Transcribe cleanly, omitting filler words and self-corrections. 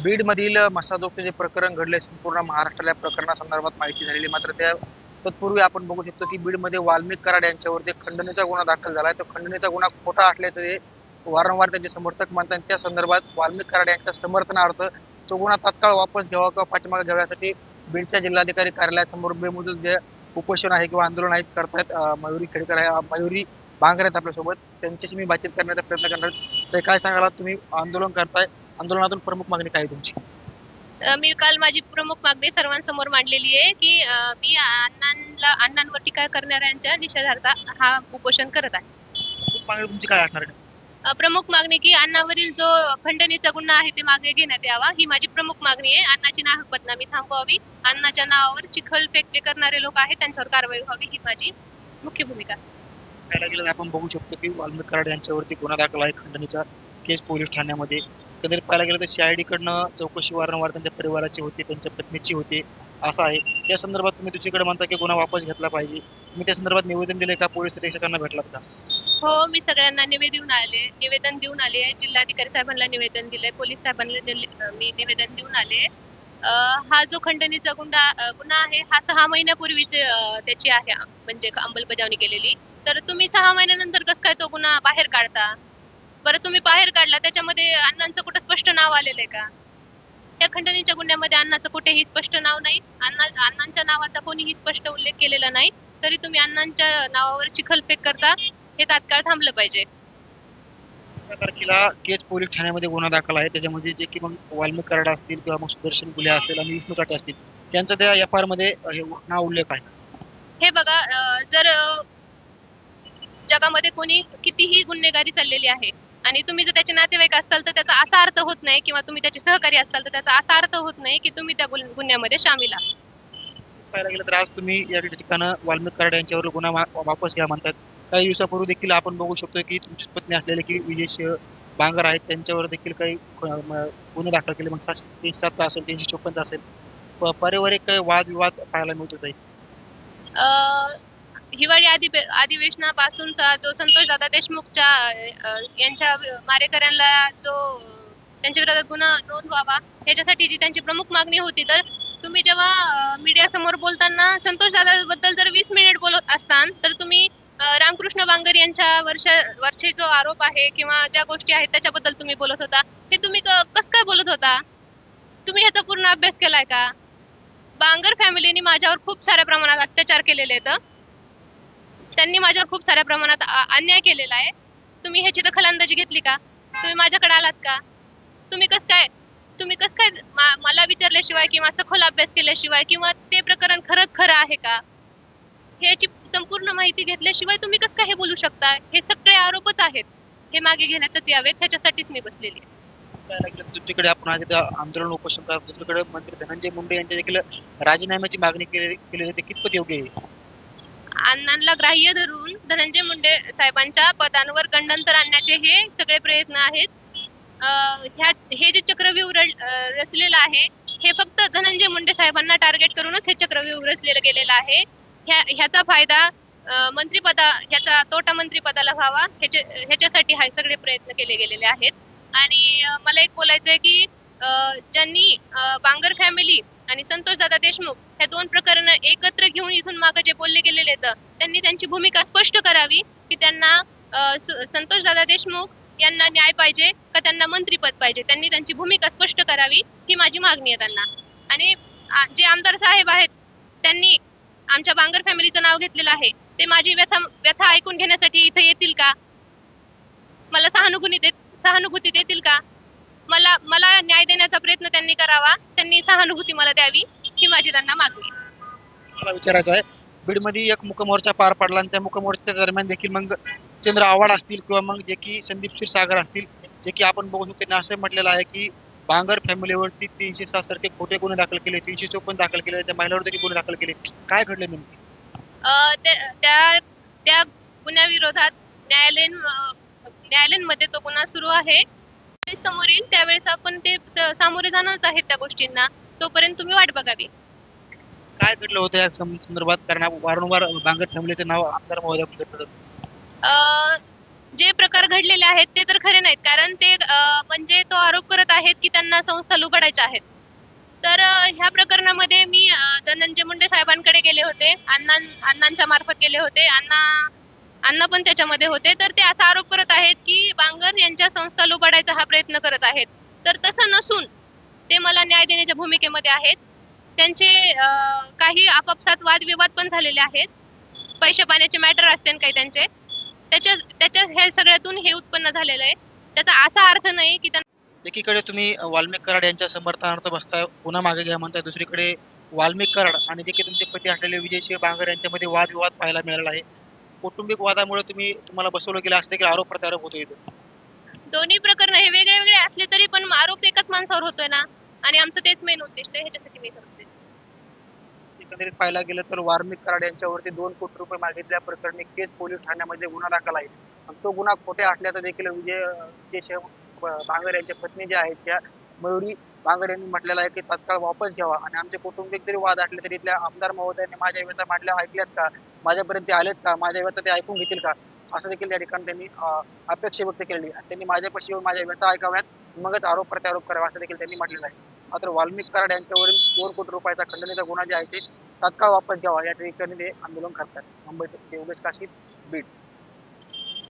बीडमधील मसाजोगचे जे प्रकरण घडले संपूर्ण महाराष्ट्राला या प्रकरणासंदर्भात माहिती झालेली, मात्र त्या तत्पूर्वी आपण बघू शकतो की बीडमध्ये वाल्मिक कराड यांच्यावरती खंडणीचा गुन्हा दाखल झाला आहे. तो खंडणीचा गुन्हा खोटा असल्याचं जे वारंवार त्यांचे समर्थक म्हणतात. त्या संदर्भात वाल्मिक कराड यांच्या समर्थनार्थ तो गुन्हा तात्काळ वापस घ्यावा किंवा पाठीमागे घ्यावा यासाठी बीडच्या जिल्हाधिकारी कार्यालयासमोर बेमुदत जे उपोषण आहे किंवा आंदोलन आहे करतायत. मयुरी खेडकर आहे, मयुरी बांगर आहेत आपल्यासोबत, त्यांच्याशी मी बातचीत करण्याचा प्रयत्न करणार आहे. तर काय सांगाल, तुम्ही आंदोलन करताय, आंदोलनातून प्रमुख मागणी काय आहे तुमची? मी काल माझी प्रमुख मागणी सर्वांसमोर मांडलेली आहे की मी अण्णांवर टीका करणाऱ्यांच्या निषेधार्थ हा उपोषण करत आहे. मागणी तुमची काय असणार आहे? प्रमुख मागणी की अण्णावरील जो खंडणीचा गुन्हा आहे ते मागे घेण्यात यावा, ही माझी प्रमुख मागणी आहे. अण्णाची नाहक बदनामी थांबवावी, अण्णाच्या नावावर चिखलफेक जे करणारे लोक आहेत त्यांच्यावर कारवाई व्हावी, ही माझी मुख्य भूमिका. पाहायला गेलं आपण बघू शकतो की वाल्मिक कराड यांच्यावरती गुन्हा दाखल आहे खंडणीचा केस पोलीस ठाण्यामध्ये. कधी पाहायला गेलं तर CID कडनं चौकशी वारंवार त्यांच्या परिवाराची होती, त्यांच्या पत्नीची होती, असं आहे. या संदर्भात तुम्ही दुसरीकडे म्हणता की गुन्हा वापस घेतला पाहिजे. तुम्ही त्या संदर्भात निवेदन दिले का? पोलीस अधीक्षकांना भेटलात का? हो, मी सगळ्यांना निवेदन देऊन आले. जिल्हाधिकारी साहेबांना निवेदन दिलंय, पोलीस साहेबांना मी निवेदन देऊन आले. हा जो खंडणीचा गुन्हा आहे हा 6 महिन्यापूर्वीच त्याची आहे म्हणजे अंमलबजावणी केलेली. तर तुम्ही 6 महिन्यानंतर कसं काय तो गुन्हा बाहेर काढता? बरं, तुम्ही बाहेर काढला त्याच्यामध्ये अण्णांचं कुठं स्पष्ट नाव आलेलं आहे का? त्या खंडणीच्या गुन्ह्यामध्ये अण्णाचं कुठेही स्पष्ट नाव नाही. अण्णांच्या नावाचा कोणीही स्पष्ट उल्लेख केलेला नाही. तरी तुम्ही अण्णांच्या नावावर चिखलफेक करता, हे तात्काळ थांबलं पाहिजे. 15 तारखेला केज पोलीस ठाण्यामध्ये गुन्हा दाखल आहे. त्याच्यामध्ये जे की मग वाल्मिक कराड असतील किंवा मग सुदर्शन गुले असेल आणि विष्णू चाटे असतील, त्यांचा त्या FIR मध्ये हे नाव उल्लेख आहे. हे बघा, जर जगामध्ये कोणी कितीही गुन्हेगारी चाललेली आहे आणि तुम्ही जर त्याचे नातेवाईक असाल तर त्याचा असा अर्थ होत नाही, किंवा तुम्ही त्याचे सहकारी असाल तर त्याचा असा अर्थ होत नाही की तुम्ही त्या गुन्ह्यामध्ये सामील आहात. पाहायला गेलं तर आज तुम्ही या ठिकाणी वाल्मिक कराड यांच्यावर गुन्हा वापस घ्या म्हणतात. काही दिवसापूर्वी देखील आपण बघू शकतो की तुमची पत्नी असलेले की विजय बांगर आहेत, त्यांच्यावर देखील काही गुन्हे दाखल केले. मग 737 असेल, 354 असेल, पारिवारिक काही वादविवाद पाहायला मिळतो ताई. हिवाळी अधिवेशनापासूनचा जो संतोषदादा देशमुखच्या यांच्या मारेकऱ्यांना जो त्यांच्या विरोधात गुन्हा नोंद व्हावा ह्याच्यासाठी जी त्यांची प्रमुख मागणी होती, तर तुम्ही जेव्हा मीडिया समोर बोलताना संतोषदादा बद्दल जर 20 मिनिट बोलत असताल तर तुम्ही रामकृष्ण बांगर यांच्या वरचे जो आरोप आहे किंवा ज्या गोष्टी आहेत त्याच्याबद्दल तुम्ही बोलत होता. हे तुम्ही कसं काय बोलत होता? तुम्ही ह्याचा पूर्ण अभ्यास केलाय का? बांगर फॅमिलीने माझ्यावर खूप साऱ्या प्रमाणात अत्याचार केलेले आहेत. त्यांनी माझ्यावर खूप साऱ्या प्रमाणात अन्याय केलेला आहे. तुम्ही ह्याची दखलंदाजी घेतली का? तुम्ही माझ्याकडे आलात का? तुम्ही कसं काय मला विचारल्याशिवाय किंवा सखोल अभ्यास केल्याशिवाय किंवा ते प्रकरण खरंच खरं आहे का ह्याची संपूर्ण माहिती घेतल्याशिवाय तुम्ही कसं काय हे बोलू शकता? हे सगळे आरोपच आहेत, हे मागे घेण्यातच यावेत, ह्याच्यासाठीच मी बसलेली आहे. दुसरीकडे आपण आज आंदोलन उपोषण करतो, दुसरीकडे मंत्री धनंजय मुंडे यांच्या देखील राजीनाम्याची मागणी केली जाते. कितपत योग्य आहे? अण्णांना ग्राह्य धरून धनंजय मुंडे साहेबांच्या पदांवर गंडांतर आणण्याचे हे सगळे प्रयत्न आहेत. हे जे चक्रव्यूह रचलेलं आहे हे फक्त धनंजय मुंडे साहेबांना टार्गेट करूनच हे चक्रव्यूह रचलेलं गेलेलं आहे. ह्याचा फायदा ह्याचा तोटा मंत्रिपदाला व्हावा ह्याच्यासाठी हा सगळे प्रयत्न केले गेलेले आहेत. आणि मला एक बोलायचंय की ज्यांनी बांगर फॅमिली आणि संतोषदादा देशमुख हे 2 प्रकरण एकत्र घेऊन इथून मागे जे बोलले गेलेले आहेत त्यांनी त्यांची भूमिका स्पष्ट करावी की त्यांना संतोषदादा देशमुख यांना न्याय पाहिजे का त्यांना मंत्रीपद पाहिजे. त्यांनी त्यांची भूमिका स्पष्ट करावी, ही माझी मागणी आहे त्यांना. आणि जे आमदार साहेब आहेत त्यांनी आमच्या बांगर फॅमिलीचं नाव घेतलेलं आहे, ते माझी व्यथा ऐकून घेण्यासाठी इथे येतील का? मला सहानुभूती देतील का? मला न्याय देण्याचा प्रयत्न त्यांनी करावा, त्यांनी सहानुभूती मला द्यावी, ही माझी त्यांना मागणी आहे. मला विचारायचं आहे, बीडमध्ये एक मुकमोर्चा पार पडला आणि त्या मुकमोर्चाच्या दरम्यान देखील मग चंद्र आव्हाड असतील किंवा मग जे की संदीप क्षीरसागर असतील, जे की आपण बघू शकतो, त्यांनी असं म्हटलेलं आहे की बांगर फॅमिलीवरती 307 सारखे खोटे गुन्हे दाखल केले, 354 दाखल केले, त्या महिलावर देखील गुन्हे दाखल केले. काय घडले नेमके? त्या गुन्ह्याविरोधात न्यायालयांमध्ये तो गुन्हा सुरू आहे. समोर येईल त्यावेळेस आपण ते सामोरे जाणारच आहेत त्या गोष्टींना. तोपर्यंत तुम्ही वाट बघावी. काय घडलं होतं या संदर्भात? कारण वारंवार बांगर फॅमिलीचं नाव आमदार महोदय घेतलं जातं. जे प्रकार घडलेले आहेत ते तर खरे नाहीत, कारण ते म्हणजे तो आरोप करत आहेत की त्यांना संस्था लुबाडायच्या आहेत. तर ह्या प्रकरणामध्ये मी धनंजय मुंडे साहेबांकडे गेले होते, अण्णांच्या मार्फत गेले होते. अण्णा पण त्याच्यामध्ये होते. तर ते असा आरोप करत आहेत की बांगर यांच्या संस्था लुबाडायचा हा प्रयत्न करत आहेत. तर तसं नसून ते मला न्याय देण्याच्या भूमिकेमध्ये आहेत. त्यांचे काही आपापसात वादविवाद पण झालेले आहेत. पैशा पाण्याचे मॅटर असतील काही त्यांचे. त्याच्या हे सगळ्यातून हे उत्पन्न झालेलं आहे. त्याचा असा अर्थ नाही की एकीकडे तुम्ही वाल्मिक कराड यांच्या समर्थनार्थ बसताय, पुन्हा मागे घ्या म्हणताय, दुसरीकडे वाल्मिक कराड आणि जे काही तुमचे पती असलेले विजयसिंह बांगर यांच्यामध्ये वादविवाद पाहायला मिळाला आहे. कौटुंबिक वादामुळे तुम्हाला बसवलं गेलं असं देखील आरोप प्रत्यारोप होतो इथं. दोन्ही प्रकरण हे वेगळे वेगळे असले तरी पण आरोप एकाच माणसावर होतोय ना, आणि आमचं तेच मेन उद्दिष्ट आहे, ह्याच्यासाठी मी करते. एकंदरीत पाहायला गेलं तर वाल्मिक कराड यांच्यावरती 2 कोटी रुपये मागितल्या प्रकरणी केज पोलीस ठाण्यामध्ये गुन्हा दाखल आहे. आणि तो गुन्हा खोट्या असल्याचं देखील विजयसिंह बांगर यांच्या पत्नी ज्या आहेत त्या मयुरी बांगर यांनी म्हटलेलं आहे की तात्काळ वापस घ्यावा. आणि आमचे कौटुंबिक जरी वाद असले तरी इथल्या आमदार महोदयांनी माझ्या व्यथा मांडल्या ऐकल्यात का, माझ्यापर्यंत ते आलेत का, माझ्या व्यथा ते ऐकून घेतील का, असं देखील त्या ठिकाणी त्यांनी अपेक्षा व्यक्त केलेली आहे. त्यांनी माझ्यापाशी येऊन माझ्या व्यथा ऐकाव्यात, मगच आरोप प्रत्यारोप करावा असं देखील त्यांनी म्हटलेलं आहे. मात्र वाल्मिक कराड यांच्यावरील 2 कोटी रुपयाचा खंडणीचा गुन्हा जे आहे ते तात्काळ वापस घ्यावा या ठिकाणी ते आंदोलन करतात. मुंबईत योगेश काशीद, बीड.